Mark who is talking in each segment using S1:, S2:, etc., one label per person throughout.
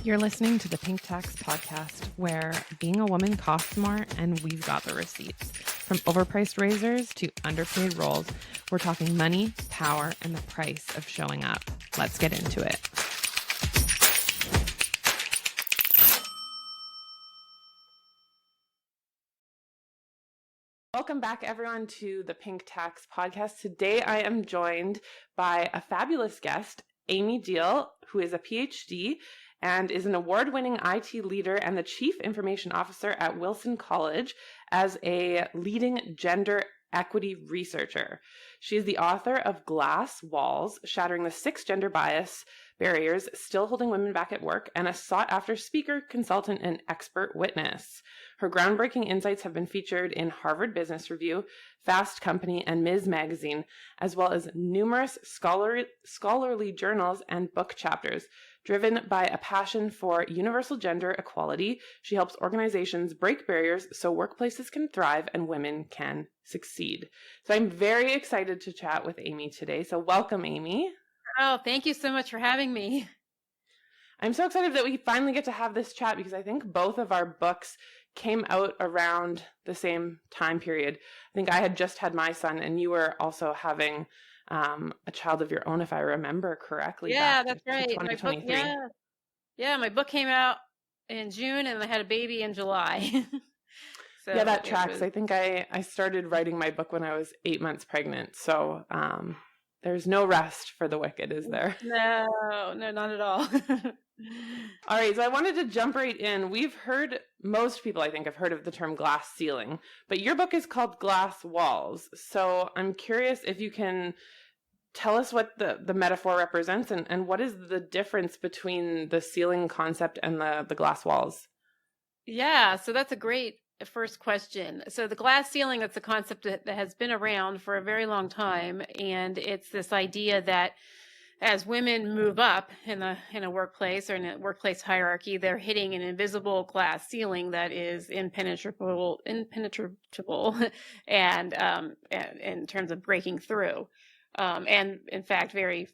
S1: You're listening to the Pink Tax podcast, where being a woman costs more and we've got the receipts. From overpriced razors to underpaid roles, we're talking money, power, and the price of showing up. Let's get into it. Welcome back, everyone, to the Pink Tax podcast. Today, I am joined by a fabulous guest, Amy Diehl, who is a PhD and is an award-winning IT leader and the Chief Information Officer at Wilson College as a leading gender equity researcher. She is the author of Glass Walls, Shattering the 6 Gender Bias Barriers Still Holding Women Back at Work, and a sought-after speaker, consultant, and expert witness. Her groundbreaking insights have been featured in Harvard Business Review, Fast Company, and Ms. Magazine, as well as numerous scholarly journals and book chapters. Driven by a passion for universal gender equality, she helps organizations break barriers so workplaces can thrive and women can succeed. So I'm very excited to chat with Amy today. So welcome, Amy.
S2: Oh, thank you so much for having me.
S1: I'm so excited that we finally get to have this chat because I think both of our books came out around the same time period. I think I had just had my son and you were also having a child of your own, if I remember correctly.
S2: Yeah, that's right.
S1: 2023.
S2: My book came out in June and I had a baby in July. So
S1: yeah, that tracks. I think I started writing my book when I was 8 months pregnant. So there's no rest for the wicked, is there?
S2: No, not at all.
S1: All right, so I wanted to jump right in. Most people I think have heard of the term glass ceiling, but your book is called Glass Walls. So I'm curious if you can tell us what the metaphor represents and what is the difference between the ceiling concept and the glass walls?
S2: Yeah, so that's a great first question. So the glass ceiling, that's a concept that has been around for a very long time, and it's this idea that as women move up in a workplace or in a workplace hierarchy, they're hitting an invisible glass ceiling that is impenetrable, and in terms of breaking through. And in fact, the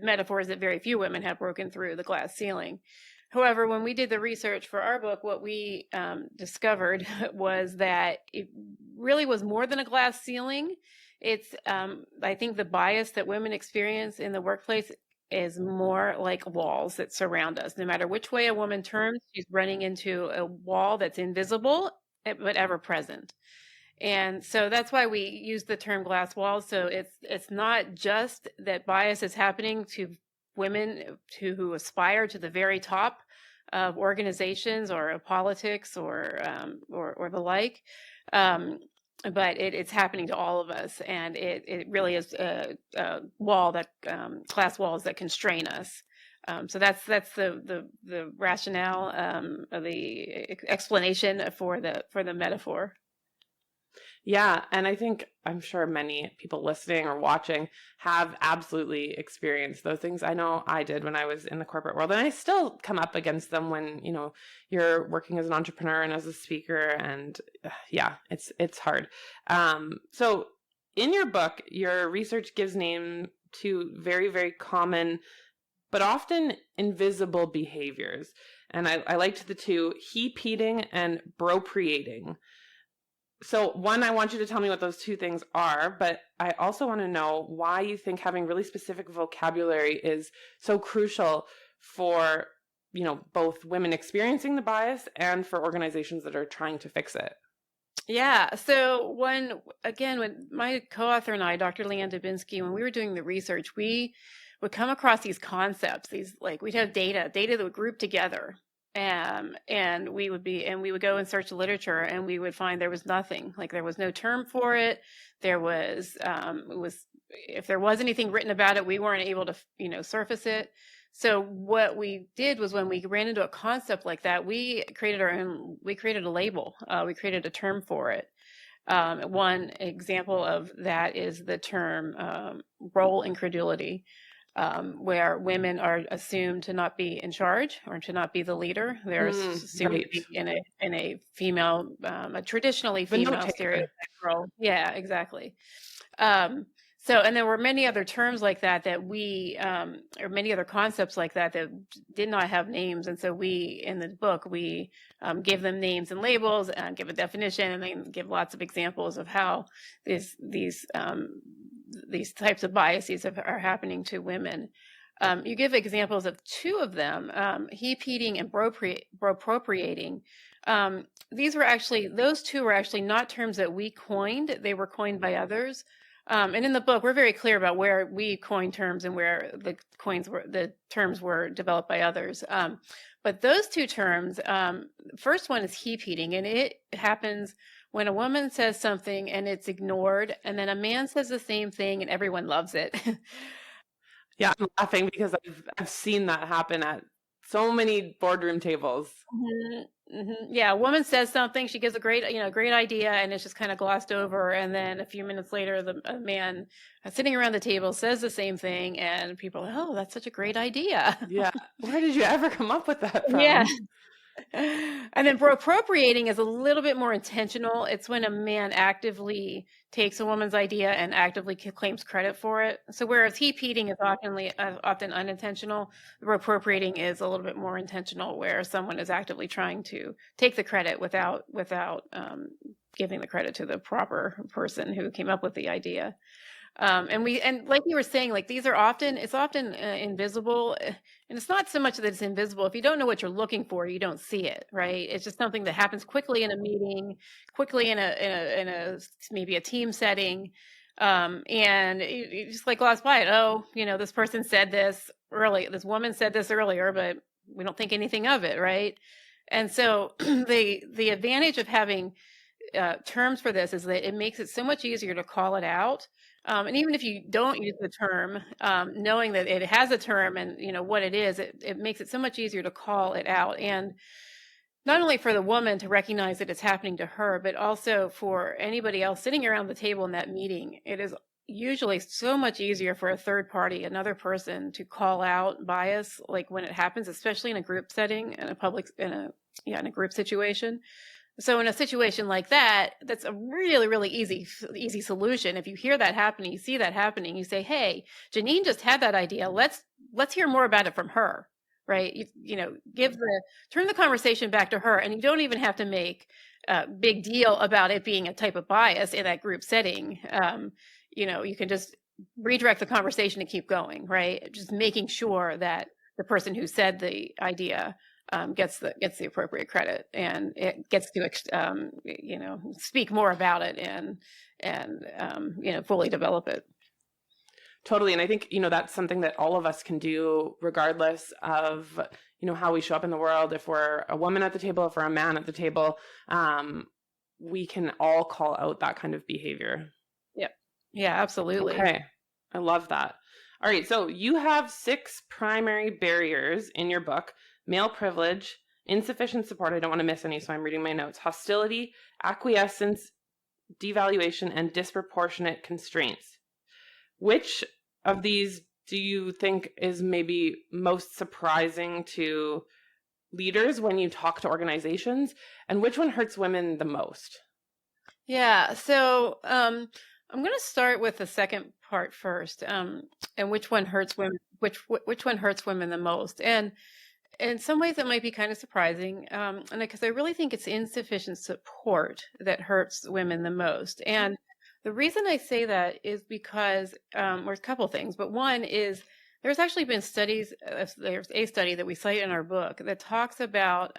S2: metaphor is that very few women have broken through the glass ceiling. However, when we did the research for our book, what we discovered was that it really was more than a glass ceiling. It's, I think the bias that women experience in the workplace is more like walls that surround us. No matter which way a woman turns, she's running into a wall that's invisible, but ever present. And so that's why we use the term glass walls. So it's not just that bias is happening to women who aspire to the very top of organizations or of politics or the like. But it's happening to all of us, and it really is a wall that glass walls that constrain us. So that's the rationale, the explanation for the metaphor.
S1: Yeah, and I'm sure many people listening or watching have absolutely experienced those things. I know I did when I was in the corporate world, and I still come up against them when, you're working as an entrepreneur and as a speaker, and yeah, it's hard. So in your book, your research gives name to very, very common but often invisible behaviors. And I liked the two, He-Peating and bropriating. So one, I want you to tell me what those two things are, but I also want to know why you think having really specific vocabulary is so crucial for, both women experiencing the bias and for organizations that are trying to fix it.
S2: Yeah. So when my co-author and I, Dr. Leanne Dubinsky, when we were doing the research, we would come across these concepts, we'd have data that would group together. And we would go and search the literature, and we would find there was nothing. Like, there was no term for it. There was, if there was anything written about it, we weren't able to, surface it. So what we did was, when we ran into a concept like that, we created a label. We created a term for it. One example of that is the term role incredulity. Where women are assumed to not be in charge or to not be the leader. They're assumed to be in a female, a traditionally female stereotype role. Yeah, exactly. So, and there were many other terms like that or many other concepts like that did not have names. And so in the book, we give them names and labels and give a definition, and then give lots of examples of how these types of biases are happening to women. You give examples of two of them, He-Peating and bro-appropriating. Those two were actually not terms that we coined. They were coined by others. And in the book, we're very clear about where we coined terms and where the terms were developed by others. But those two terms, first one is He-Peating, and it happens when a woman says something and it's ignored, and then a man says the same thing and everyone loves it.
S1: Yeah, I'm laughing because I've seen that happen at so many boardroom tables.
S2: Mm-hmm. Mm-hmm. Yeah, a woman says something, she gives a great idea, and it's just kind of glossed over. And then a few minutes later, a man sitting around the table says the same thing, and people are like, oh, that's such a great idea.
S1: Yeah. Where did you ever come up with that from?
S2: Yeah. And then appropriating is a little bit more intentional. It's when a man actively takes a woman's idea and actively claims credit for it. So whereas He-Peating is often unintentional, appropriating is a little bit more intentional, where someone is actively trying to take the credit without giving the credit to the proper person who came up with the idea. And like you were saying, like it's often invisible, and it's not so much that it's invisible. If you don't know what you're looking for, you don't see it, right? It's just something that happens quickly in a meeting, quickly in a maybe a team setting, and you just like gloss by it. Oh, this person said this this woman said this earlier, but we don't think anything of it, right? And so the advantage of having terms for this is that it makes it so much easier to call it out. And even if you don't use the term, knowing that it has a term and what it is, it makes it so much easier to call it out. And not only for the woman to recognize that it's happening to her, but also for anybody else sitting around the table in that meeting. It is usually so much easier for a third party, another person, to call out bias, like when it happens, especially in a group setting, in a group situation. So in a situation like that, that's a really, really easy solution. If you hear that happening, you see that happening, you say, hey, Janine just had that idea. Let's hear more about it from her, right? Turn the conversation back to her, and you don't even have to make a big deal about it being a type of bias in that group setting. You can just redirect the conversation and keep going, right? Just making sure that the person who said the idea gets the appropriate credit, and it gets to speak more about it and fully develop it.
S1: Totally. And I think that's something that all of us can do, regardless of how we show up in the world. If we're a woman at the table, if we're a man at the table, we can all call out that kind of behavior.
S2: Yep. Yeah, absolutely.
S1: Okay, I love that. All right, so you have 6 primary barriers in your book: male privilege, insufficient support, I don't want to miss any, so I'm reading my notes, hostility, acquiescence, devaluation, and disproportionate constraints. Which of these do you think is maybe most surprising to leaders when you talk to organizations, and which one hurts women the most?
S2: Yeah, so I'm going to start with the second part first, and which one hurts women, which one hurts women the most. And in some ways, it might be kind of surprising, and because I really think it's insufficient support that hurts women the most. And the reason I say that is because there's a couple things, but one is there's actually been studies. There's a study that we cite in our book that talks about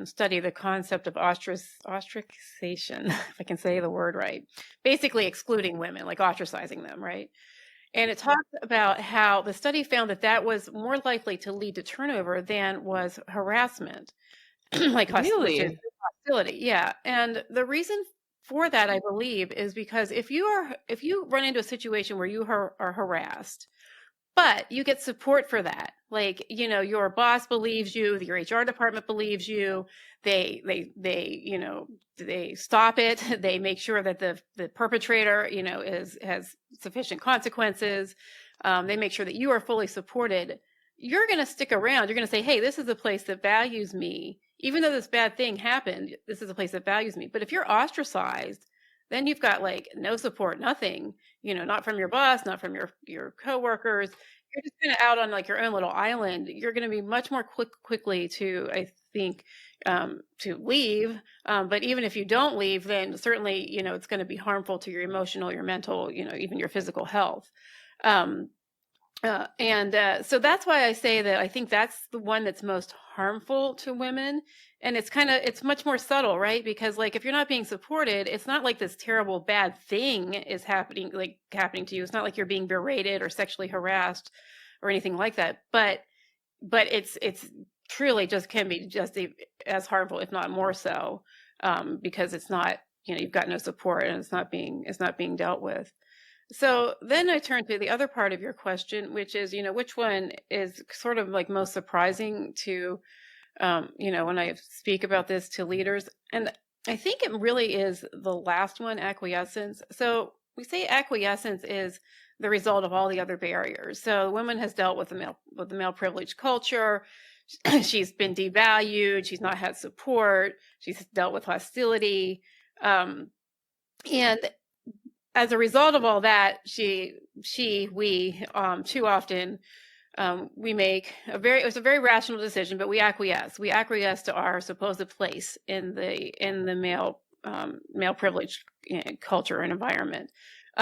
S2: study the concept of ostracization, if I can say the word right, basically excluding women, like ostracizing them, right? And it talks about how the study found that was more likely to lead to turnover than was harassment, like
S1: really?
S2: hostility. Yeah. And the reason for that, I believe, is because if you run into a situation where you are harassed, but you get support for that, like, your boss believes you, your HR department believes you, they stop it, they make sure that the perpetrator, has sufficient consequences, they make sure that you are fully supported, you're going to stick around. You're going to say, hey, this is a place that values me. Even though this bad thing happened, this is a place that values me. But if you're ostracized, then you've got like no support, nothing, not from your boss, not from your coworkers. You're just kind of out on like your own little island. You're going to be much more quickly to, I think, to leave. But even if you don't leave, then certainly, it's going to be harmful to your emotional, your mental, even your physical health. So that's why I say that I think that's the one that's most harmful to women. And it's much more subtle, right? Because like, if you're not being supported, it's not like this terrible bad thing is happening to you. It's not like you're being berated or sexually harassed or anything like that. But it's truly just can be just as harmful, if not more so, because it's not, you've got no support and it's not being dealt with. So then I turn to the other part of your question, which is, which one is sort of like most surprising to, when I speak about this to leaders. And I think it really is the last one, acquiescence. So we say acquiescence is the result of all the other barriers. So the woman has dealt with the male privilege culture. She's been devalued. She's not had support. She's dealt with hostility. And as a result of all that, we too often, we make it's a very rational decision, but we acquiesce. We acquiesce to our supposed place in the male privilege culture and environment,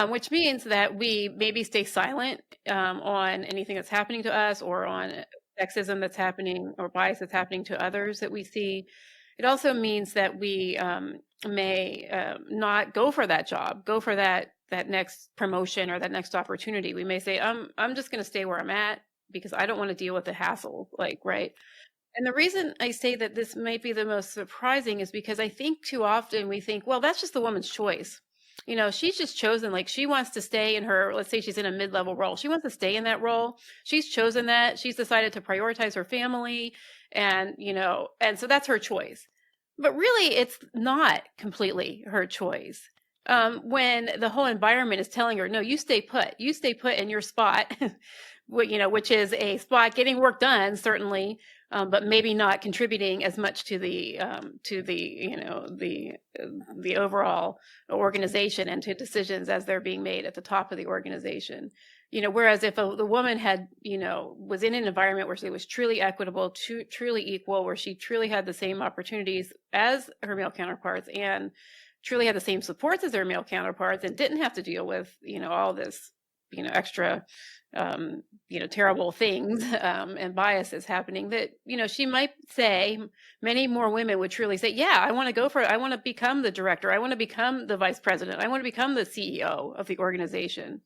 S2: which means that we maybe stay silent on anything that's happening to us, or on sexism that's happening, or bias that's happening to others that we see. It also means that we may not go for that job, go for that next promotion or that next opportunity. We may say, I'm just going to stay where I'm at because I don't want to deal with the hassle, right? And the reason I say that this might be the most surprising is because I think too often we think, well, that's just the woman's choice. She's just chosen, like, she wants to stay in her, let's say she's in a mid-level role. She wants to stay in that role. She's chosen that. She's decided to prioritize her family. And so that's her choice. But really, it's not completely her choice. When the whole environment is telling her, no, you stay put in your spot, which is a spot getting work done, certainly, but maybe not contributing as much to the overall organization and to decisions as they're being made at the top of the organization. Whereas if the woman had, was in an environment where she was truly equitable, truly equal, where she truly had the same opportunities as her male counterparts and truly had the same supports as their male counterparts, and didn't have to deal with, all this, extra, terrible things and biases happening, that, she might say, many more women would truly say, yeah, I want to go for it. I want to become the director. I want to become the vice president. I want to become the CEO of the organization.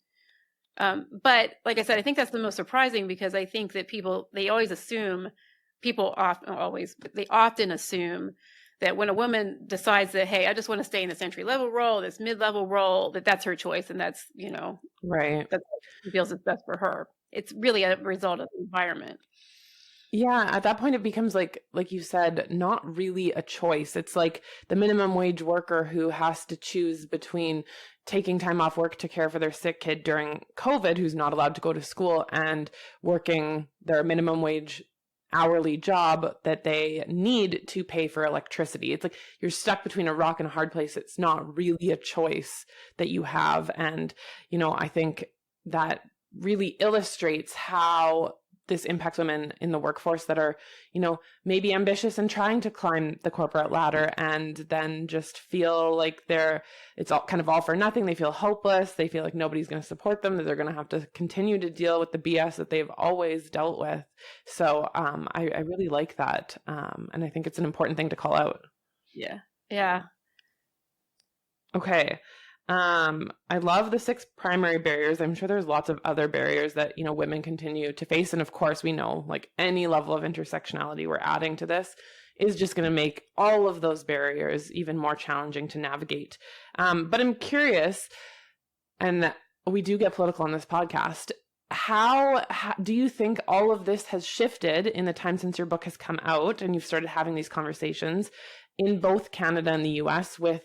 S2: But like I said, I think that's the most surprising, because I think that they often assume that when a woman decides that, hey, I just want to stay in this entry level role, this mid-level role, that's her choice. And that's,
S1: right.
S2: That's what she feels is best for her. It's really a result of the environment.
S1: Yeah, at that point it becomes like you said, not really a choice. It's like the minimum wage worker who has to choose between taking time off work to care for their sick kid during COVID, who's not allowed to go to school, and working their minimum wage hourly job that they need to pay for electricity. It's like you're stuck between a rock and a hard place. It's not really a choice that you have. And, I think that really illustrates how this impacts women in the workforce that are, maybe ambitious and trying to climb the corporate ladder, and then just feel like it's all kind of all for nothing. They feel hopeless. They feel like nobody's going to support them, that they're going to have to continue to deal with the BS that they've always dealt with. So I really like that. And I think it's an important thing to call out.
S2: Yeah. Yeah.
S1: Okay. I love the 6 primary barriers. I'm sure there's lots of other barriers that, women continue to face. And of course, we know, like, any level of intersectionality we're adding to this is just going to make all of those barriers even more challenging to navigate. But I'm curious, and we do get political on this podcast, how do you think all of this has shifted in the time since your book has come out and you've started having these conversations in both Canada and the US, with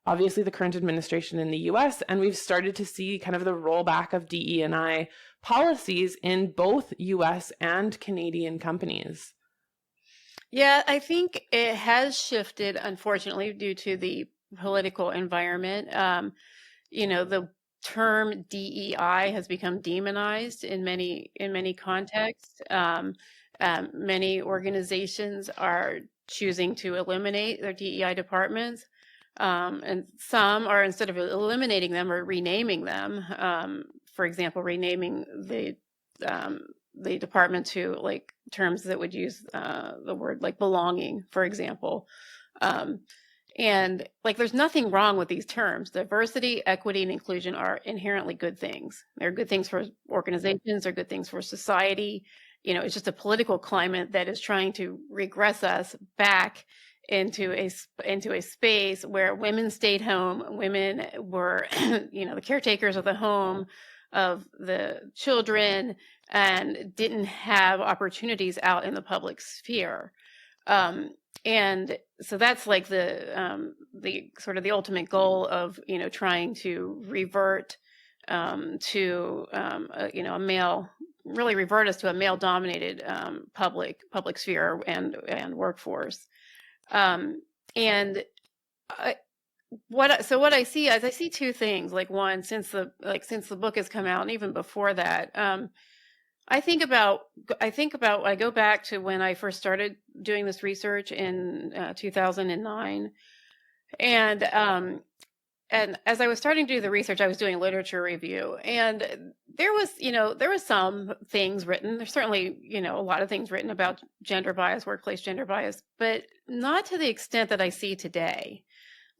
S1: obviously the current administration in the US, and we've started to see kind of the rollback of DE&I policies in both US and Canadian companies?
S2: Yeah, I think it has shifted, unfortunately, due to the political environment. The term DEI has become demonized in many contexts. Many organizations are choosing to eliminate their DEI departments, and some are, instead of eliminating them, or renaming them. For example, renaming the department to like terms that would use the word like belonging, for example. And like, there's nothing wrong with these terms. Diversity, equity, and inclusion are inherently good things. They're good things for organizations. They're good things for society. It's just a political climate that is trying to regress us back into a space where women stayed home. Women were, the caretakers of the home, of the children, and didn't have opportunities out in the public sphere. And so that's like the sort of the ultimate goal of, trying to revert to a male, really revert us to a male dominated public sphere and workforce. What I see is, I see two things. Like, one, since the book has come out, and even before that, I go back to when I first started doing this research in 2009, and as I was starting to do the research, I was doing literature review, and there was some things written. There's certainly, a lot of things written about gender bias, workplace gender bias, but not to the extent that I see today.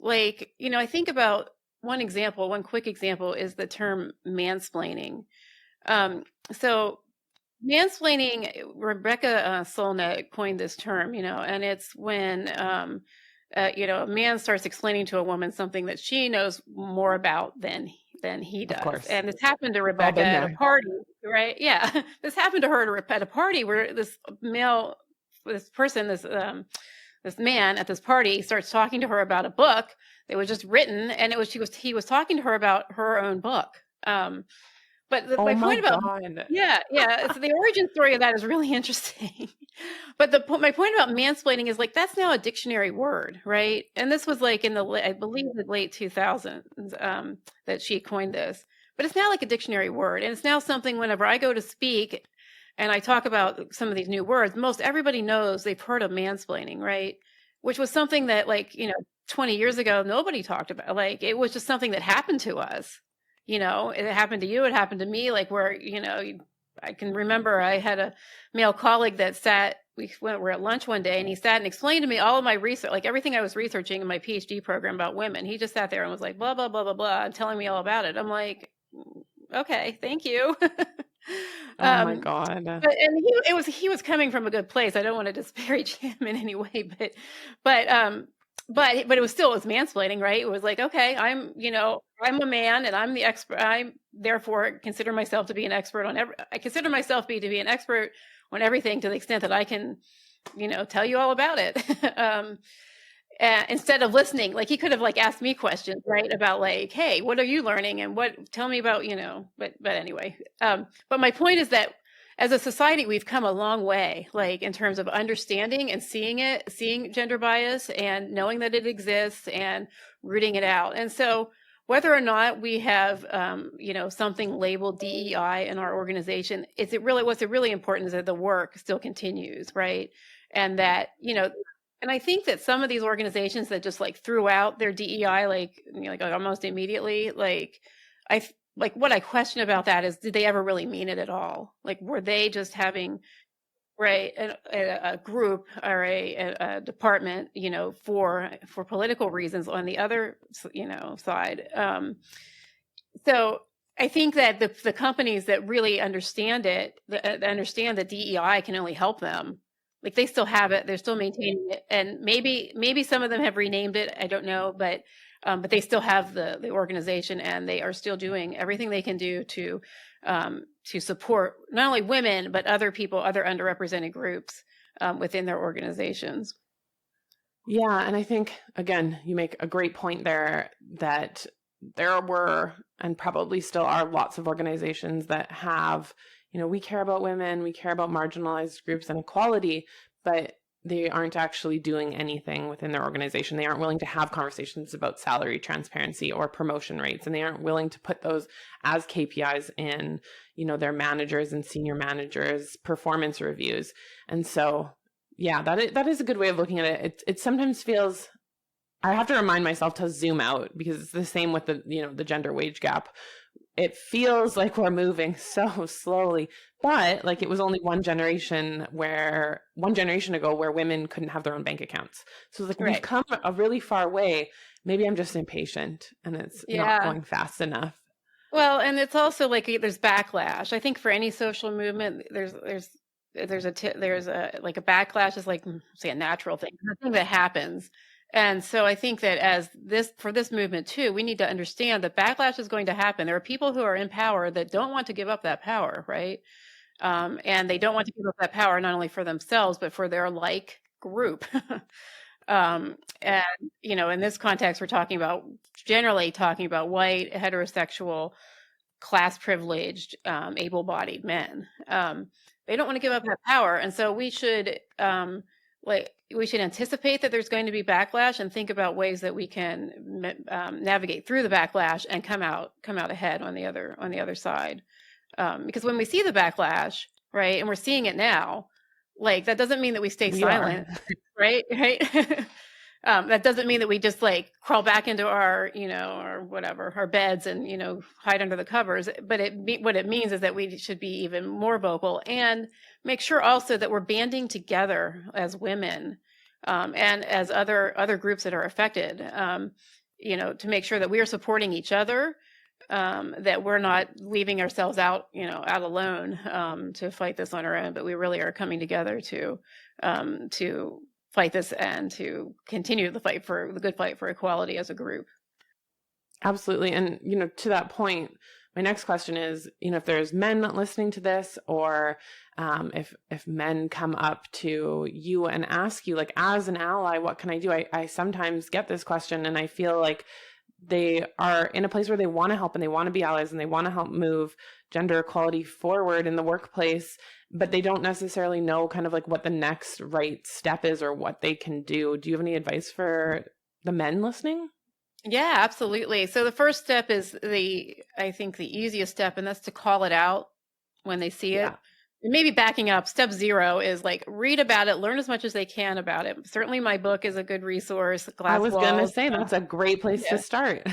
S2: Like, I think about one quick example is the term mansplaining. So mansplaining, Rebecca Solnit coined this term, and it's when, a man starts explaining to a woman something that she knows more about than he does.
S1: Of course.
S2: And this happened to Rebecca at a party, right? Yeah. This happened to her at a party where this man at this party starts talking to her about a book that was just written, and he was talking to her about her own book. But my point about
S1: God.
S2: Yeah. So the origin story of that is really interesting. But my point about mansplaining is, like, that's now a dictionary word, right? And this was like in I believe the late 2000s that she coined this. But it's now like a dictionary word, and it's now something whenever I go to speak and I talk about some of these new words, most everybody knows, they've heard of mansplaining, right? Which was something that, like, 20 years ago, nobody talked about. Like, it was just something that happened to us. It happened to you, it happened to me, like, where, I can remember I had a male colleague that we were at lunch one day, and he sat and explained to me all of my research, like everything I was researching in my PhD program about women. He just sat there and was like, blah, blah, blah, blah, blah, and telling me all about it. I'm like, okay, thank you.
S1: Oh my God.
S2: He was coming from a good place. I don't want to disparage him in any way, but it was mansplaining, right? It was like, okay, I'm a man, and I'm the expert. I therefore consider myself to be an expert on I consider myself to be an expert on everything, to the extent that I can, tell you all about it. Instead of listening, like, he could have, like, asked me questions, right, about, like, hey, what are you learning, and tell me about, but anyway. But my point is that as a society, we've come a long way, like, in terms of understanding and seeing gender bias and knowing that it exists and rooting it out. And so whether or not we have, something labeled DEI in our organization, what's really important is that the work still continues, right? And that, and I think that some of these organizations that just, like, threw out their DEI, like almost immediately, like what I question about that is, did they ever really mean it at all? Like, were they just having, right, a group or a department, for political reasons on the other, side? So I think that the companies that really understand it, understand that DEI can only help them. Like, they still have it, they're still maintaining it, and maybe some of them have renamed it, I don't know, but they still have the organization, and they are still doing everything they can do to support not only women, but other people, other underrepresented groups within their organizations.
S1: Yeah, and I think, again, you make a great point there, that there were, and probably still are, lots of organizations that have, we care about women, we care about marginalized groups and equality, but they aren't actually doing anything within their organization. They aren't willing to have conversations about salary transparency or promotion rates, and they aren't willing to put those as KPIs in, their managers and senior managers' performance reviews. And so, yeah, that is a good way of looking at it. It sometimes feels, I have to remind myself to zoom out, because it's the same with the gender wage gap. It feels like we're moving so slowly, but like it was only one generation ago where women couldn't have their own bank accounts. So it's like we've come a really far way. Maybe I'm just impatient and it's not going fast enough.
S2: Well, and it's also like there's backlash. I think for any social movement, there's a backlash is like, say, a natural thing, the thing that happens. And so I think that for this movement too, we need to understand that backlash is going to happen. There are people who are in power that don't want to give up that power, right? And they don't want to give up that power not only for themselves, but for their group. And, in this context, we're generally talking about white, heterosexual, class-privileged, able-bodied men. They don't want to give up that power. And so we should anticipate that there's going to be backlash and think about ways that we can navigate through the backlash and come out ahead on the other side. Because when we see the backlash, right, and we're seeing it now, like that doesn't mean that we stay silent, right? That doesn't mean that we just crawl back into our beds and hide under the covers. But what it means is that we should be even more vocal and make sure also that we're banding together as women and as other groups that are affected. To make sure that we are supporting each other, that we're not leaving ourselves out alone to fight this on our own, but we really are coming together to fight this and to continue the good fight for equality as a group.
S1: Absolutely. And, to that point, my next question is, if there's men listening to this, or if men come up to you and ask you, as an ally, what can I do? I sometimes get this question, and I feel like they are in a place where they want to help and they want to be allies and they want to help move gender equality forward in the workplace, but they don't necessarily know kind of what the next right step is or what they can do. Do you have any advice for the men listening?
S2: Yeah, absolutely. So the first step is I think the easiest step, and that's to call it out when they see it. And maybe backing up, step 0 is read about it, learn as much as they can about it. Certainly my book is a good resource.
S1: I was going to say that's a great place to start.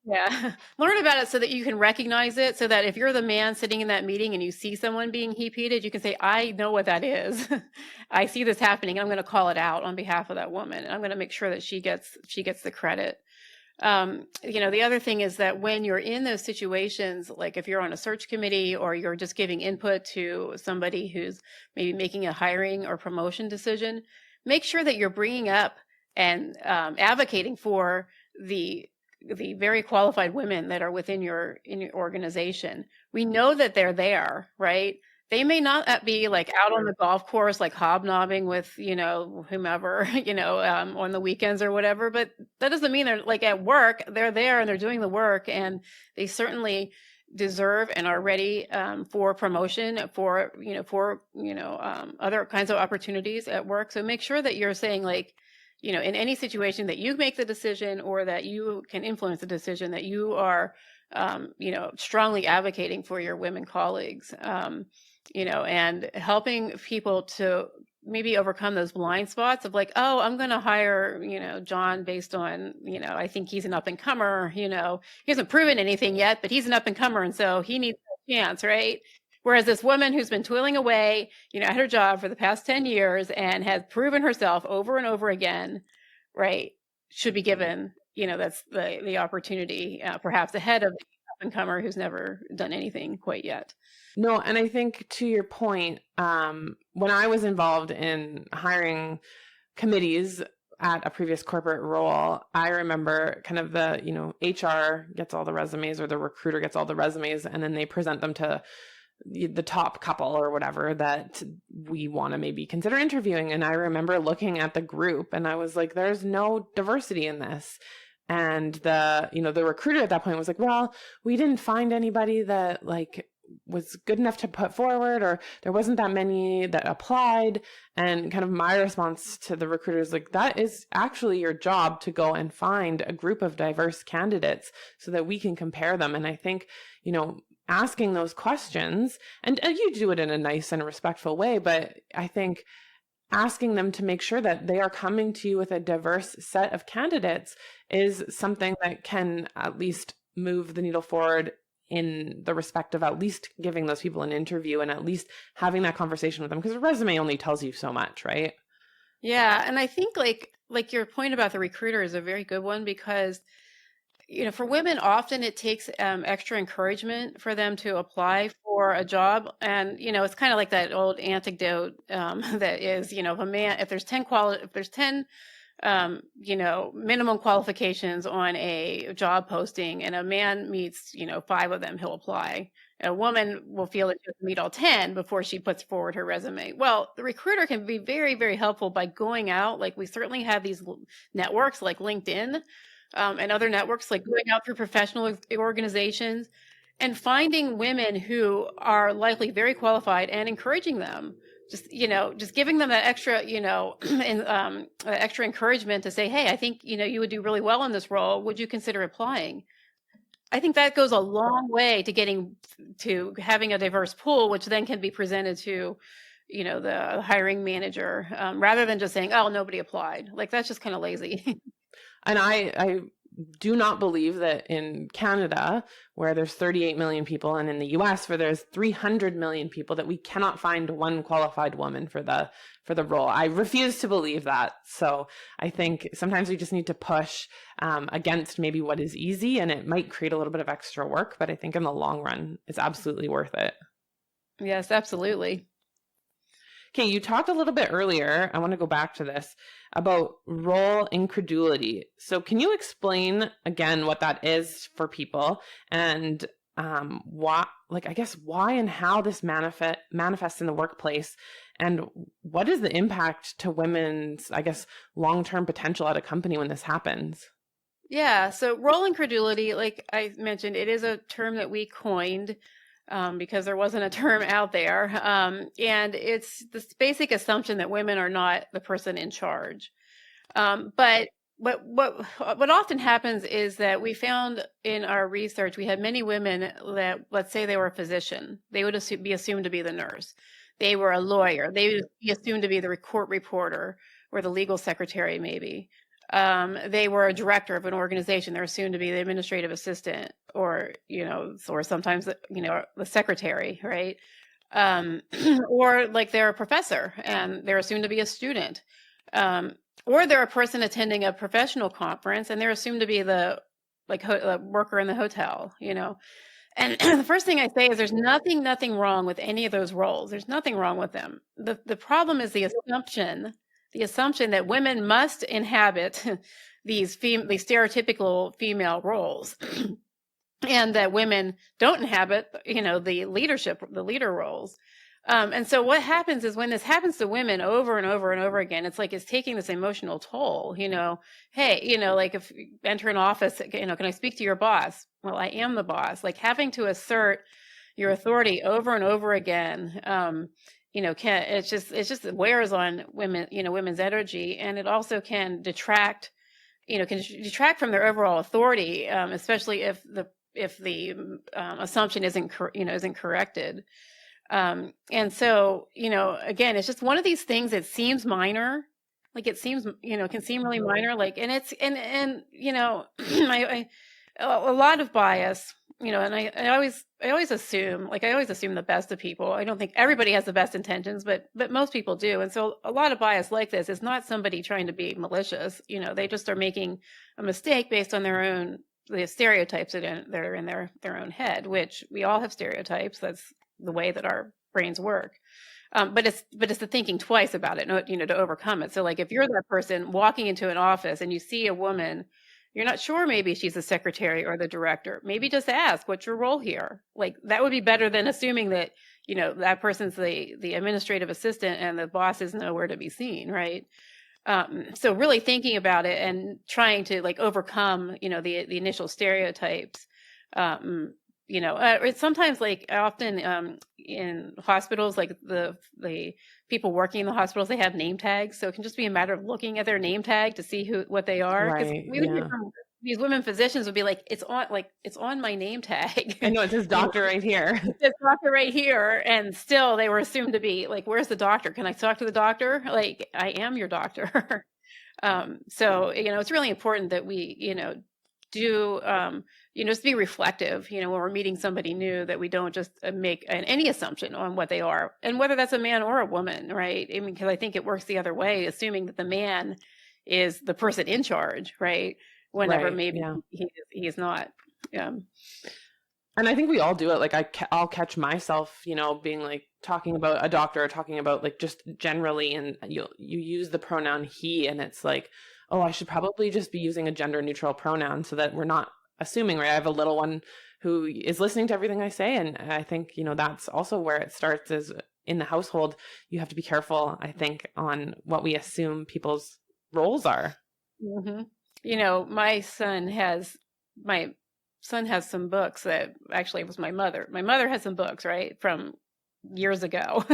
S2: Yeah. Learn about it so that you can recognize it, so that if you're the man sitting in that meeting and you see someone being heap-heated, you can say, I know what that is. I see this happening. I'm going to call it out on behalf of that woman. And I'm going to make sure that she gets the credit. The other thing is that when you're in those situations, like if you're on a search committee or you're just giving input to somebody who's maybe making a hiring or promotion decision, make sure that you're bringing up and advocating for the very qualified women that are in your organization. We know that they're there, right? They may not be out on the golf course, hobnobbing with, whomever, on the weekends or whatever, but that doesn't mean they're at work. They're there and they're doing the work, and they certainly deserve and are ready for promotion, for other kinds of opportunities at work. So make sure that you're saying in any situation that you make the decision or that you can influence the decision, that you are, strongly advocating for your women colleagues. And helping people to maybe overcome those blind spots of I'm going to hire, John based on, I think he's an up and comer, he hasn't proven anything yet, but he's an up and comer. And so he needs a chance, right? Whereas this woman who's been toiling away, at her job for the past 10 years and has proven herself over and over again, right, should be given, that's the opportunity, perhaps ahead of the up and comer who's never done anything quite yet.
S1: No, and I think to your point, when I was involved in hiring committees at a previous corporate role, I remember kind of the, HR gets all the resumes or the recruiter gets all the resumes, and then they present them to the top couple or whatever that we want to maybe consider interviewing. And I remember looking at the group and I was like, there's no diversity in this. And the recruiter at that point was like, well, we didn't find anybody that was good enough to put forward, or there wasn't that many that applied. And kind of my response to the recruiters, like, that is actually your job to go and find a group of diverse candidates so that we can compare them. And I think, asking those questions, and you do it in a nice and respectful way, but I think asking them to make sure that they are coming to you with a diverse set of candidates is something that can at least move the needle forward in the respect of at least giving those people an interview and at least having that conversation with them, because a resume only tells you so much, right?
S2: Yeah. And I think like your point about the recruiter is a very good one, because for women, often it takes extra encouragement for them to apply for a job. And, it's kind of like that old anecdote that is, if there's 10 minimum qualifications on a job posting and a man meets, 5 of them, he'll apply. A woman will feel that she has to meet all 10 before she puts forward her resume. Well, the recruiter can be very, very helpful by going out. Like, we certainly have these networks like LinkedIn, and other networks, like going out through professional organizations and finding women who are likely very qualified and encouraging them. Just giving them that extra, extra encouragement to say, hey, I think, you would do really well in this role. Would you consider applying? I think that goes a long way to having a diverse pool, which then can be presented to, the hiring manager, rather than just saying, oh, nobody applied. Like, that's just kind of lazy.
S1: And I do not believe that in Canada, where there's 38 million people, and in the US, where there's 300 million people, that we cannot find one qualified woman for the role. I refuse to believe that. So I think sometimes we just need to push against maybe what is easy, and it might create a little bit of extra work, but I think in the long run, it's absolutely worth it.
S2: Yes, absolutely.
S1: Okay, you talked a little bit earlier, I want to go back to this, about role incredulity. So can you explain again what that is for people, and why and how this manifests in the workplace, and what is the impact to women's, long-term potential at a company when this happens?
S2: Yeah, so role incredulity, like I mentioned, it is a term that we coined because there wasn't a term out there. And it's this basic assumption that women are not the person in charge. But what often happens is that we found in our research, we had many women that, let's say they were a physician, they would be assumed to be the nurse. They were a lawyer, they would be assumed to be the court reporter or the legal secretary, maybe. They were a director of an organization, they're assumed to be the administrative assistant, or sometimes the secretary, right? Or like they're a professor and they're assumed to be a student. Or they're a person attending a professional conference and they're assumed to be the worker in the hotel, And the first thing I say is there's nothing wrong with any of those roles. There's nothing wrong with them. The problem is the assumption that women must inhabit these stereotypical female roles, and that women don't inhabit, the leader roles. And so what happens is when this happens to women over and over and over again, it's like it's taking this emotional toll. Hey, like if you enter an office, can I speak to your boss? Well, I am the boss. Like having to assert your authority over and over again. It just wears on women, women's energy, and it also can detract from their overall authority, especially if the assumption isn't corrected. And so, again, it's just one of these things that seems minor, like it seems, can seem really minor, like, and it's, and a lot of bias, and I always assume the best of people. I don't think everybody has the best intentions, but most people do. And so a lot of bias like this is not somebody trying to be malicious. They just are making a mistake based on the stereotypes that are in their own head, which we all have stereotypes. That's the way that our brains work. But it's the thinking twice about it, to overcome it. So like if you're that person walking into an office and you see a woman, you're not sure maybe she's the secretary or the director, maybe just ask, what's your role here? Like that would be better than assuming that, that person's the administrative assistant and the boss is nowhere to be seen, right? So really thinking about it and trying to like overcome, the initial stereotypes, it's sometimes like often in hospitals, like the people working in the hospitals, they have name tags. So it can just be a matter of looking at their name tag to see what they are. Because
S1: Right.
S2: we would hear
S1: Yeah.
S2: from these women physicians would be like, it's on my name tag.
S1: I know it says doctor right here.
S2: It says doctor right here. And still they were assumed to be like, where's the doctor? Can I talk to the doctor? Like, I am your doctor. So, it's really important that we, do, just be reflective, when we're meeting somebody new, that we don't just make any assumption on what they are, and whether that's a man or a woman, right? I mean, because I think it works the other way, assuming that the man is the person in charge, right? Whenever
S1: Right.
S2: maybe
S1: Yeah.
S2: he is not.
S1: And I think we all do it. Like I'll catch myself, being like talking about a doctor or talking about like just generally, and you use the pronoun he, and it's like, oh, I should probably just be using a gender neutral pronoun so that we're not assuming, right? I have a little one who is listening to everything I say, and I think, that's also where it starts, is in the household. You have to be careful, I think, on what we assume people's roles are.
S2: Mm-hmm. My son has some books that actually, it was my mother. My mother has some books, right, from years ago.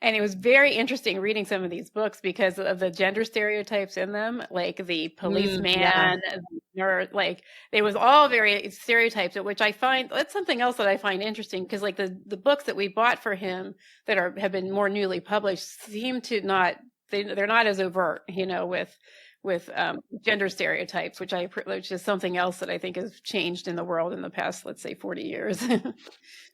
S2: And it was very interesting reading some of these books because of the gender stereotypes in them, like the policeman,
S1: Yeah.
S2: the nerd, like it was all very stereotypes, which I find, that's something else that I find interesting, because like the books that we bought for him that have been more newly published seem to not, they're not as overt, with gender stereotypes, which is something else that I think has changed in the world in the past, let's say 40 years.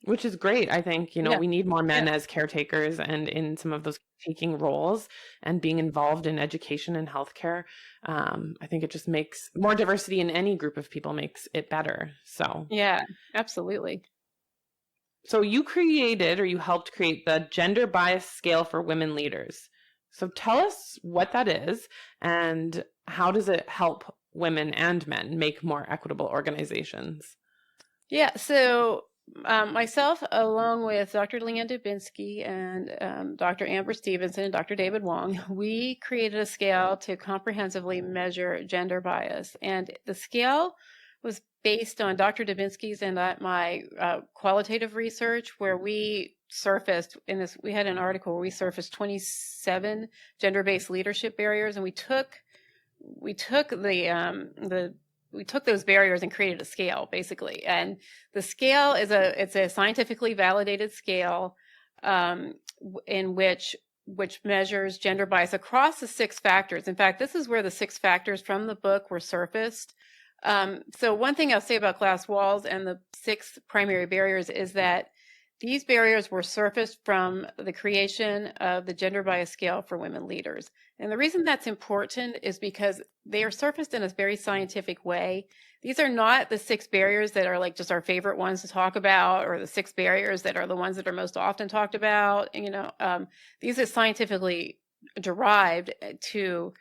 S1: Which is great. I think,
S2: Yeah.
S1: we need more men
S2: Yeah.
S1: as caretakers and in some of those taking roles and being involved in education and healthcare. I think it just makes more diversity in any group of people makes it better. So
S2: Yeah, absolutely.
S1: So you created, or you helped create, the gender bias scale for women leaders. So tell us what that is and how does it help women and men make more equitable organizations?
S2: Yeah, so myself, along with Dr. Leanne Dubinsky and Dr. Amber Stevenson and Dr. David Wong, we created a scale to comprehensively measure gender bias. And the scale was based on Dr. Dubinsky's and my qualitative research, where we surfaced we had an article where we surfaced 27 gender-based leadership barriers, and we took those barriers and created a scale, basically. And the scale it's a scientifically validated scale in which measures gender bias across the 6 factors. In fact, this is where the 6 factors from the book were surfaced. So one thing I'll say about glass walls and the 6 primary barriers is that these barriers were surfaced from the creation of the gender bias scale for women leaders. And the reason that's important is because they are surfaced in a very scientific way. These are not the 6 barriers that are like just our favorite ones to talk about, or the 6 barriers that are the ones that are most often talked about. These are scientifically derived to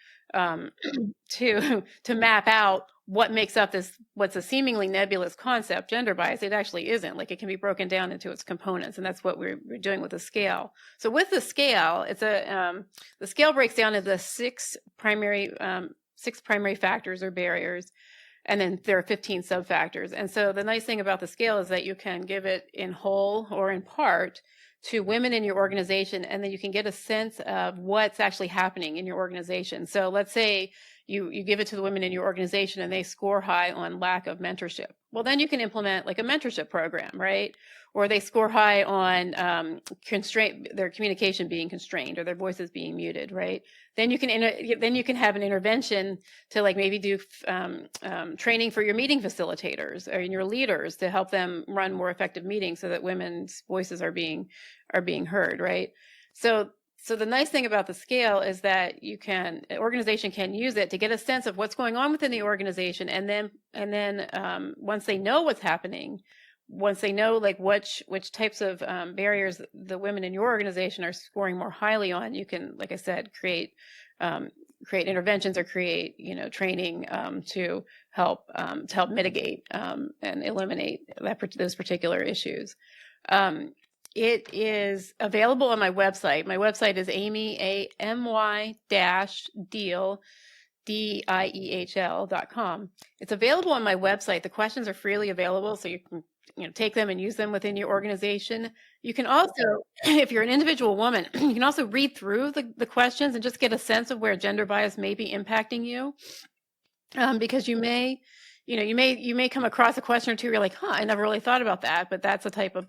S2: map out what makes up what's a seemingly nebulous concept, gender bias. It actually isn't. Like, it can be broken down into its components, and that's what we're doing with the scale. So with the scale, the scale breaks down into 6 primary factors or barriers, and then there are 15 sub-factors. And so the nice thing about the scale is that you can give it in whole or in part to women in your organization, and then you can get a sense of what's actually happening in your organization. So let's say you give it to the women in your organization and they score high on lack of mentorship. Well, then you can implement like a mentorship program, right? Or they score high on their communication being constrained or their voices being muted, right? Then you can have an intervention to like maybe do training for your meeting facilitators or your leaders to help them run more effective meetings so that women's voices are being heard, right? So the nice thing about the scale is that an organization can use it to get a sense of what's going on within the organization, and then once they know what's happening, once they know like which types of barriers the women in your organization are scoring more highly on, you can, like I said, create interventions or create training to help mitigate and eliminate those particular issues. It is available on my website. My website is Amy, Amy-Diehl, Diehl.com. It's available on my website. The questions are freely available, so you can take them and use them within your organization. You can also, if you're an individual woman, you can also read through the questions and just get a sense of where gender bias may be impacting you. Because you may come across a question or two, you're like, I never really thought about that, but that's a type of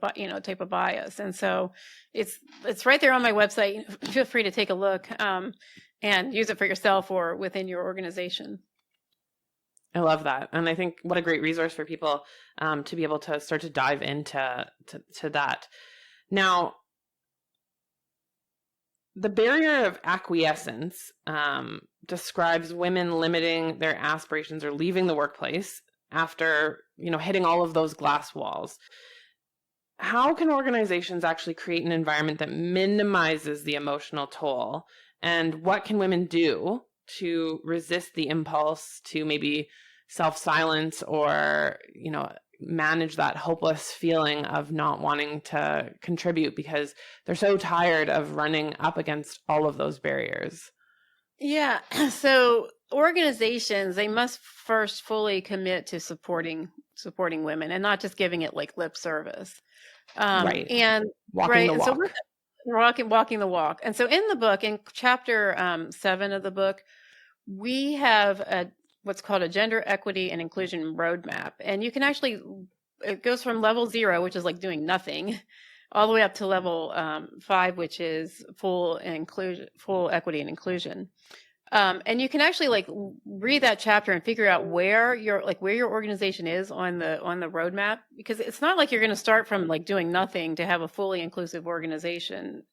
S2: bias. And so it's right there on my website. Feel free to take a look and use it for yourself or within your organization.
S1: I love that. And I think what a great resource for people to be able to start to dive into that. Now, the barrier of acquiescence describes women limiting their aspirations or leaving the workplace after, hitting all of those glass walls. How can organizations actually create an environment that minimizes the emotional toll? And what can women do to resist the impulse to maybe self-silence or, manage that hopeless feeling of not wanting to contribute because they're so tired of running up against all of those barriers?
S2: Yeah. So organizations, they must first fully commit to supporting women and not just giving it like lip service.
S1: Right.
S2: And
S1: walking the walk.
S2: So walking the walk. And so in the book, in chapter 7 of the book, we have what's called a gender equity and inclusion roadmap. And you can actually, it goes from level 0, which is like doing nothing, all the way up to level 5, which is full equity and inclusion. And you can actually read that chapter and figure out where your organization is on the roadmap, because it's not like you're going to start from doing nothing to have a fully inclusive organization,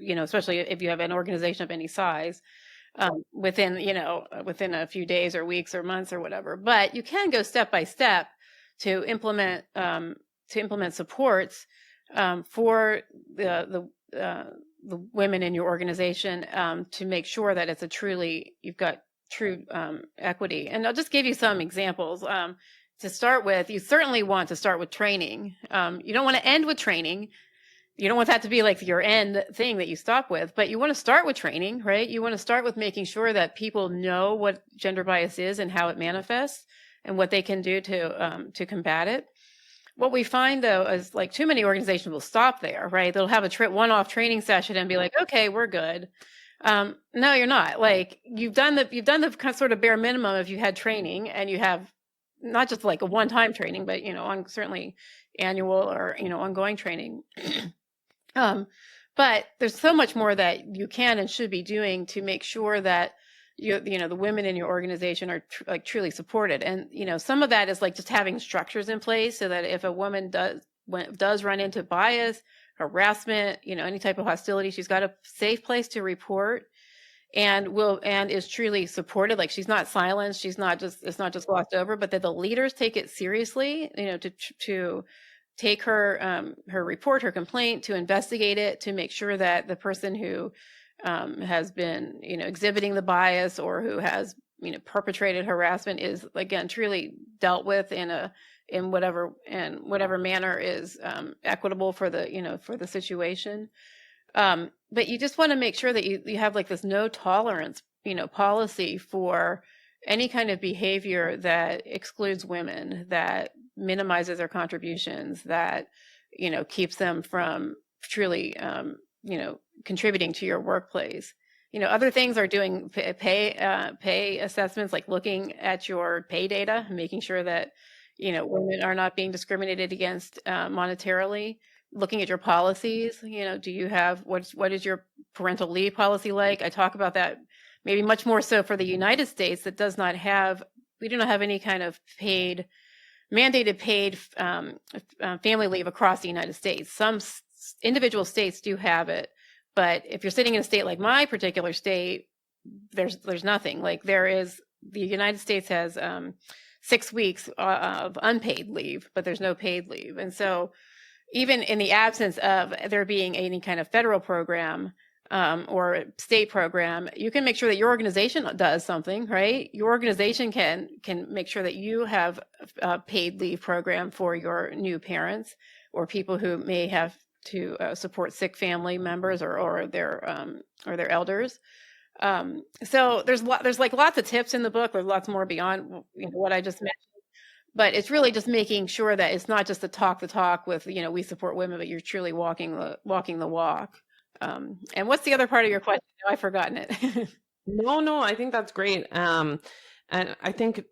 S2: especially if you have an organization of any size. Within a few days or weeks or months or whatever, but you can go step by step to implement supports for the women in your organization to make sure that you've got true equity. And I'll just give you some examples. To start with, you certainly want to start with training. You don't want to end with training. You don't want that to be like your end thing that you stop with, but you want to start with training, right? You want to start with making sure that people know what gender bias is and how it manifests and what they can do to combat it. What we find though is too many organizations will stop there, right? They'll have a one-off training session and be like, okay, we're good. No, you're not. You've done the kind of sort of bare minimum if you had training, and you have not just a one-time training, but on certainly annual or ongoing training. But there's so much more that you can and should be doing to make sure that the women in your organization are truly supported. And some of that is just having structures in place so that if a woman does run into bias, harassment, any type of hostility, she's got a safe place to report and is truly supported. She's not silenced, it's not just glossed over, but that the leaders take it seriously, to take her report, her complaint, to investigate it, to make sure that the person who has been exhibiting the bias or who has perpetrated harassment is again truly dealt with in whatever manner is equitable for the situation. But you just want to make sure that you have this no tolerance policy for any kind of behavior that excludes women, that minimizes their contributions, that keeps them from truly contributing to your workplace. Other things are doing pay assessments, looking at your pay data and making sure that women are not being discriminated against monetarily. Looking at your policies, do you have what is your parental leave policy like? I talk about that maybe much more so for the United States that we do not have any kind of mandated paid family leave across the United States. Some individual states do have it, but if you're sitting in a state like my particular state, there's nothing. The United States has 6 weeks of unpaid leave, but there's no paid leave. And so even in the absence of there being any kind of federal program or state program, you can make sure that your organization does something, right? Your organization can make sure that you have a paid leave program for your new parents or people who may have to support sick family members or their elders. So there's lots of tips in the book. There's lots more beyond what I just mentioned. But it's really just making sure that it's not just the talk with, we support women, but you're truly walking the walk. And what's the other part of your question? No, I've forgotten it.
S1: No, I think that's great. And I think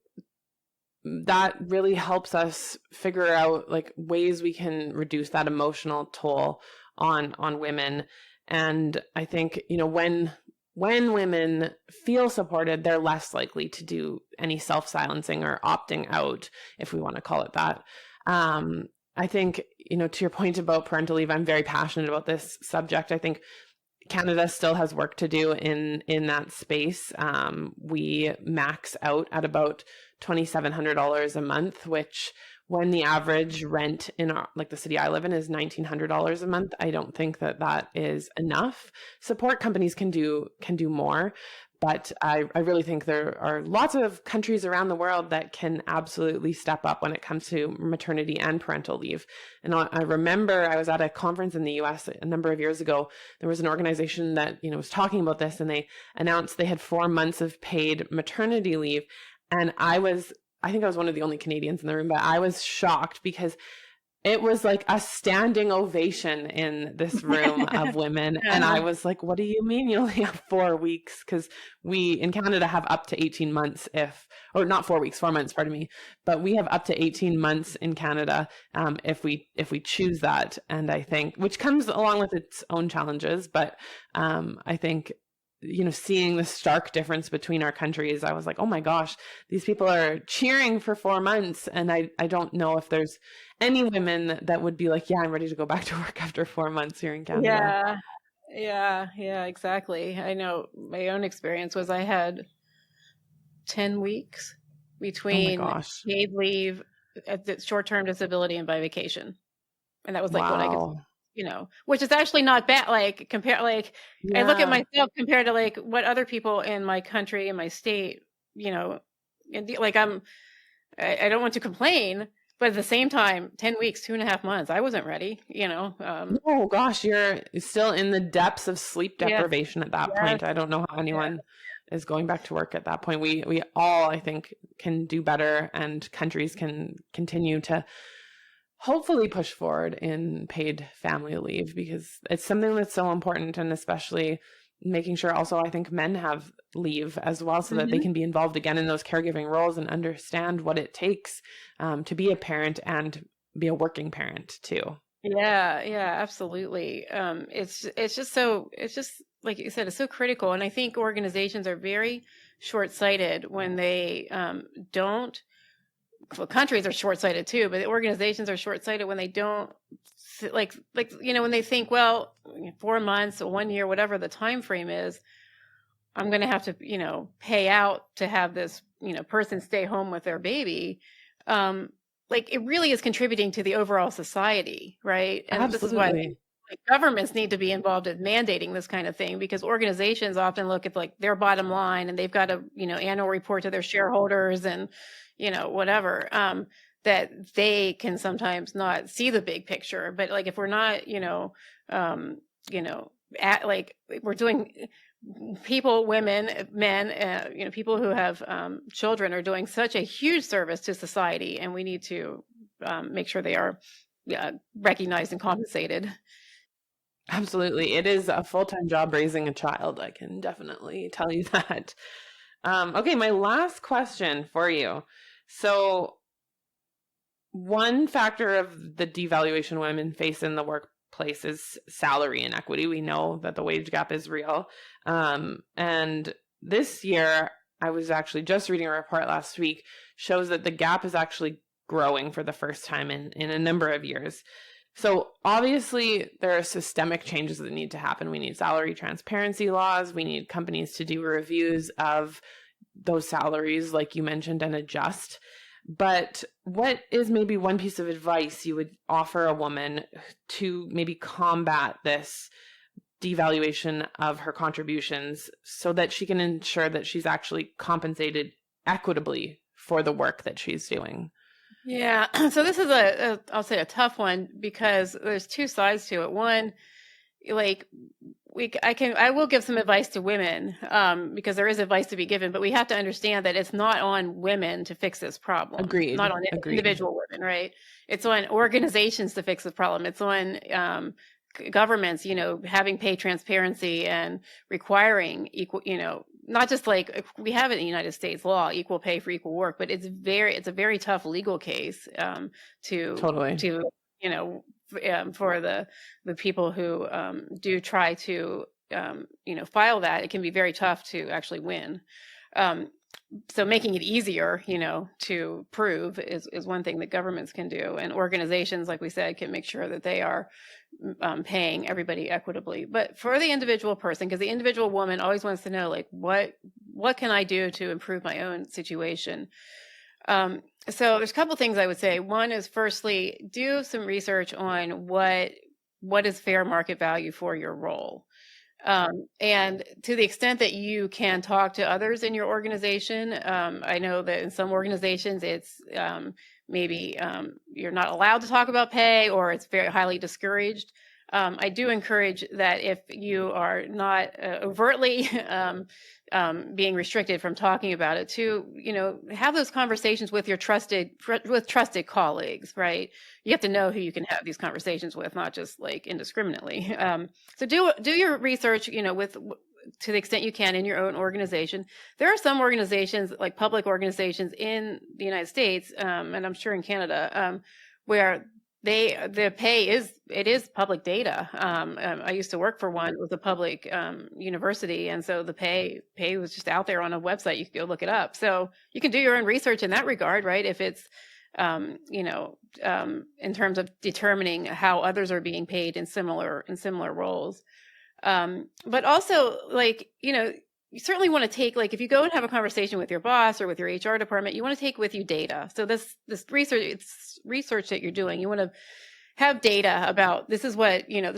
S1: that really helps us figure out like ways we can reduce that emotional toll on women. And I think, when women feel supported, they're less likely to do any self-silencing or opting out, if we want to call it that. I think, to your point about parental leave, I'm very passionate about this subject. I think Canada still has work to do in that space. We max out at about $2,700 a month, which when the average rent in the city I live in is $1,900 a month, I don't think that is enough. Support companies can do more, but I really think there are lots of countries around the world that can absolutely step up when it comes to maternity and parental leave. And I remember I was at a conference in the US a number of years ago. There was an organization that, was talking about this, and they announced they had 4 months of paid maternity leave. And I think I was one of the only Canadians in the room, but I was shocked because it was like a standing ovation in this room of women. And I was like, what do you mean you only have 4 weeks? Because we in Canada have up to 18 months or not 4 weeks, 4 months, pardon me. But we have up to 18 months in Canada if we choose that. And I think, which comes along with its own challenges, but I think, seeing the stark difference between our countries, I was like, oh my gosh, these people are cheering for 4 months. And I don't know if there's any women that would be like, yeah, I'm ready to go back to work after 4 months here in Canada.
S2: Yeah, exactly. I know my own experience was I had 10 weeks between paid leave, short-term disability, and by vacation. And that was like what I could, which is actually not bad. Like I look at myself compared to like what other people in my country, in my state, and like I don't want to complain, but at the same time, 10 weeks, 2.5 months, I wasn't ready,
S1: Oh gosh, you're still in the depths of sleep deprivation at that point. I don't know how anyone is going back to work at that point. We all, I think, can do better, and countries can continue to hopefully push forward in paid family leave, because it's something that's so important, and especially making sure also I think men have leave as well, so that they can be involved again in those caregiving roles and understand what it takes to be a parent and be a working parent too.
S2: Yeah, absolutely. It's just like you said, it's so critical. And I think organizations are very short-sighted when they don't. Well, countries are short-sighted too, but organizations are short-sighted when they don't when they think, well, 4 months or 1 year, whatever the time frame is, I'm going to have to, pay out to have this, person stay home with their baby. It really is contributing to the overall society, right? And
S1: Absolutely.
S2: This is why governments need to be involved in mandating this kind of thing, because organizations often look at their bottom line, and they've got a annual report to their shareholders and whatever, that they can sometimes not see the big picture. But if we're not we're doing, people, women, men, people who have children are doing such a huge service to society, and we need to make sure they are recognized and compensated.
S1: Absolutely. It is a full-time job raising a child. I can definitely tell you that. Okay, my last question for you. So one factor of the devaluation women face in the workplace is salary inequity. We know that the wage gap is real. And this year, I was actually just reading a report last week, shows that the gap is actually growing for the first time in a number of years. So obviously there are systemic changes that need to happen. We need salary transparency laws. We need companies to do reviews of those salaries, like you mentioned, and adjust. But what is maybe one piece of advice you would offer a woman to maybe combat this devaluation of her contributions so that she can ensure that she's actually compensated equitably for the work that she's doing?
S2: Yeah. So this is I'll say a tough one, because there's two sides to it. One, I will give some advice to women, because there is advice to be given, but we have to understand that it's not on women to fix this problem.
S1: Agreed.
S2: Not on individual women, right? It's on organizations to fix the problem. It's on governments, having pay transparency and requiring equal, not just like we have in the United States law, equal pay for equal work, but it's a very tough legal case for the people who do try to file that. It can be very tough to actually win. So making it easier, to prove is one thing that governments can do, and organizations, like we said, can make sure that they are paying everybody equitably. But for the individual person, because the individual woman always wants to know, like, what can I do to improve my own situation? So there's a couple things I would say. One is, firstly, do some research on what is fair market value for your role. And to the extent that you can talk to others in your organization, I know that in some organizations it's maybe you're not allowed to talk about pay, or it's very highly discouraged. I do encourage that if you are not overtly being restricted from talking about it, to have those conversations with your trusted colleagues, right? You have to know who you can have these conversations with, not just like indiscriminately. So do your research, to the extent you can in your own organization. There are some organizations, like public organizations in the United States, and I'm sure in Canada, where the pay is public data. I used to work for one with a public university, and so the pay was just out there on a website. You could go look it up. So you can do your own research in that regard, right? If it's in terms of determining how others are being paid in similar roles. But also, like, you certainly want to take, like, if you go and have a conversation with your boss or with your HR department, you want to take with you data. So this research that you're doing, you want to have data about, this is what I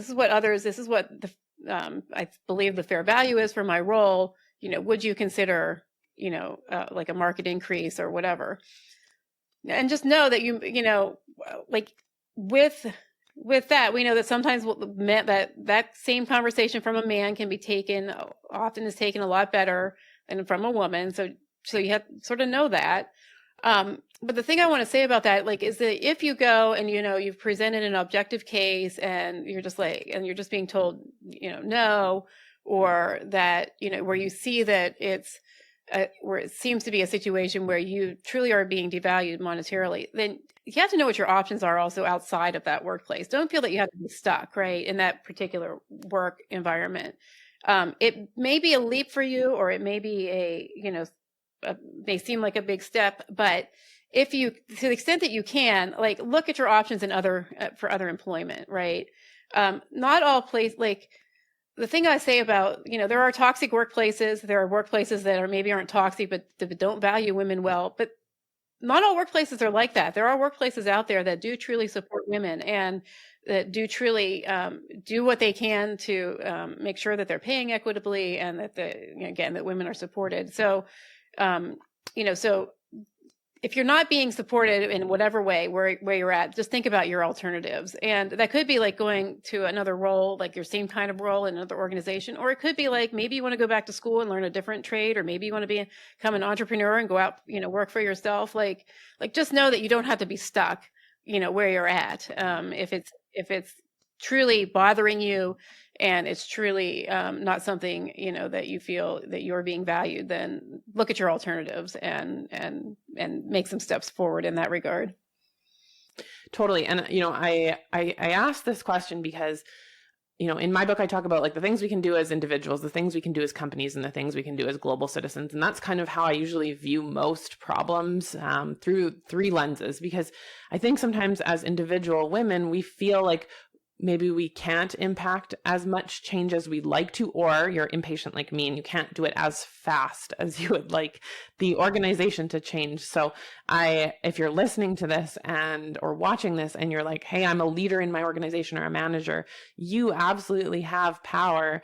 S2: believe the fair value is for my role. Would you consider, like a market increase or whatever? And just know that like with that, we know that sometimes that same conversation from a man can be taken, often is taken a lot better than from a woman. So you have to sort of know that. But the thing I want to say about that, like, is that if you go and, you've presented an objective case and you're just being told, no, or that, where you see that it's, where it seems to be a situation where you truly are being devalued monetarily, then you have to know what your options are also outside of that workplace. Don't feel that you have to be stuck, right, in that particular work environment. It may be a leap for you, or it may be may seem like a big step, but if you, to the extent that you can, like, look at your options for other employment, right? Not all places, like, the thing I say about, there are toxic workplaces, there are workplaces that maybe aren't toxic, but don't value women well, but not all workplaces are like that. There are workplaces out there that do truly support women and that do truly do what they can to make sure that they're paying equitably and that that women are supported. So, so if you're not being supported in whatever way where you're at, just think about your alternatives. And that could be like going to another role, like your same kind of role in another organization, or it could be like, maybe you want to go back to school and learn a different trade, or maybe you want to become an entrepreneur and go out, work for yourself. Like just know that you don't have to be stuck, where you're at. If it's truly bothering you and it's truly not something, that you feel that you're being valued, then look at your alternatives and make some steps forward in that regard.
S1: Totally. And, I asked this question because, in my book, I talk about, like, the things we can do as individuals, the things we can do as companies, and the things we can do as global citizens. And that's kind of how I usually view most problems, through three lenses, because I think sometimes as individual women, we feel like maybe we can't impact as much change as we'd like to, or you're impatient like me and you can't do it as fast as you would like the organization to change. So if you're listening to this or watching this and you're like, hey, I'm a leader in my organization or a manager, you absolutely have power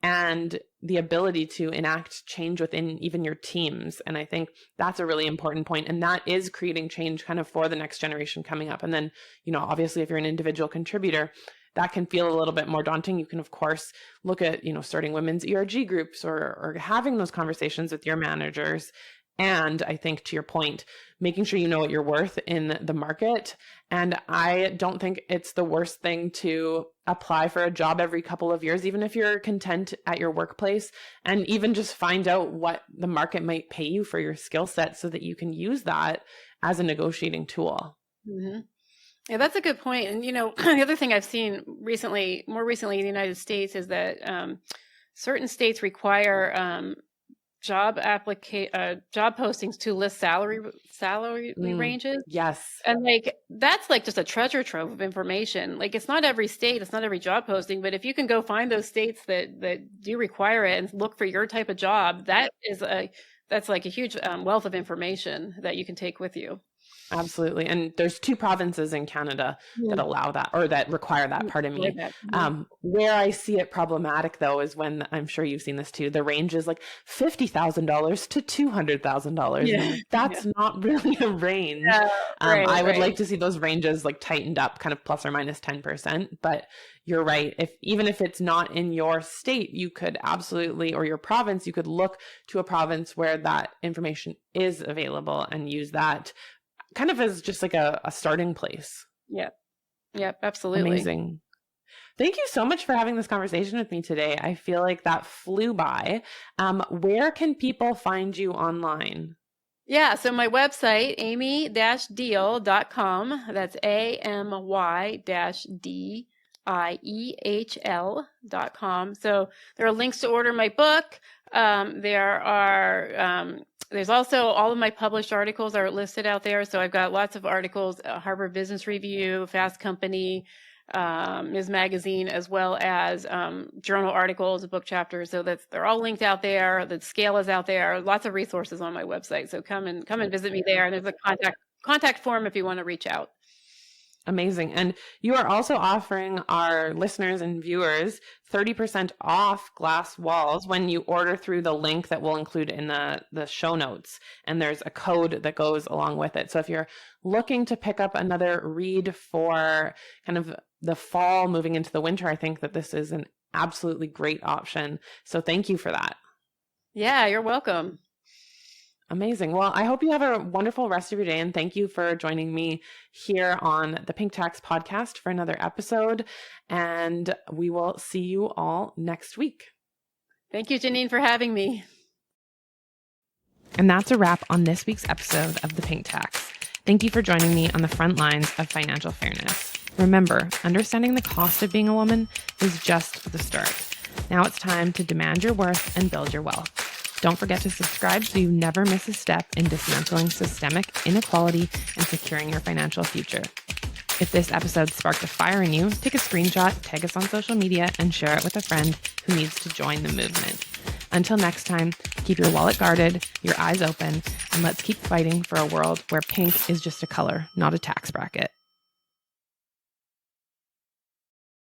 S1: and the ability to enact change within even your teams. And I think that's a really important point. And that is creating change kind of for the next generation coming up. And then, obviously, if you're an individual contributor, that can feel a little bit more daunting, you can, of course, look at, starting women's ERG groups or having those conversations with your managers. And I think, to your point, making sure you know what you're worth in the market. And I don't think it's the worst thing to apply for a job every couple of years, even if you're content at your workplace, and even just find out what the market might pay you for your skill set so that you can use that as a negotiating tool.
S2: Mm-hmm. Yeah, that's a good point. And, the other thing I've seen more recently in the United States is that certain states require job postings to list salary ranges.
S1: Yes.
S2: And that's just a treasure trove of information. It's not every state, it's not every job posting, but if you can go find those states that do require it and look for your type of job, that's a huge wealth of information that you can take with you.
S1: Absolutely. And there's 2 provinces in Canada that allow that, or that require that, pardon me. Where I see it problematic, though, is when, I'm sure you've seen this too, the range is $50,000 to $200,000.
S2: Yeah.
S1: That's not really a range. I would like to see those ranges tightened up, kind of plus or minus 10%. But you're right. Even if it's not in your state, you could absolutely, or your province, you could look to a province where that information is available and use that kind of as just a starting place.
S2: Yep, absolutely.
S1: Amazing. Thank you so much for having this conversation with me today. I feel like that flew by. Where can people find you online?
S2: Yeah, so my website, amy-diehl.com. That's AMY-DIEHL.com. So there are links to order my book. There's also all of my published articles are listed out there. So I've got lots of articles, Harvard Business Review, Fast Company, Ms. Magazine, as well as journal articles, book chapters. So they're all linked out there. The scale is out there. Lots of resources on my website. So come and visit me there. And there's a contact form if you want to reach out.
S1: Amazing. And you are also offering our listeners and viewers 30% off Glass Walls when you order through the link that we'll include in the show notes. And there's a code that goes along with it. So if you're looking to pick up another read for kind of the fall moving into the winter, I think that this is an absolutely great option. So thank you for that.
S2: Yeah, you're welcome.
S1: Amazing. Well, I hope you have a wonderful rest of your day, and thank you for joining me here on the Pink Tax Podcast for another episode, and we will see you all next week.
S2: Thank you, Janine, for having me.
S1: And that's a wrap on this week's episode of The Pink Tax. Thank you for joining me on the front lines of financial fairness. Remember, understanding the cost of being a woman is just the start. Now it's time to demand your worth and build your wealth. Don't forget to subscribe so you never miss a step in dismantling systemic inequality and securing your financial future. If this episode sparked a fire in you, take a screenshot, tag us on social media, and share it with a friend who needs to join the movement. Until next time, keep your wallet guarded, your eyes open, and let's keep fighting for a world where pink is just a color, not a tax bracket.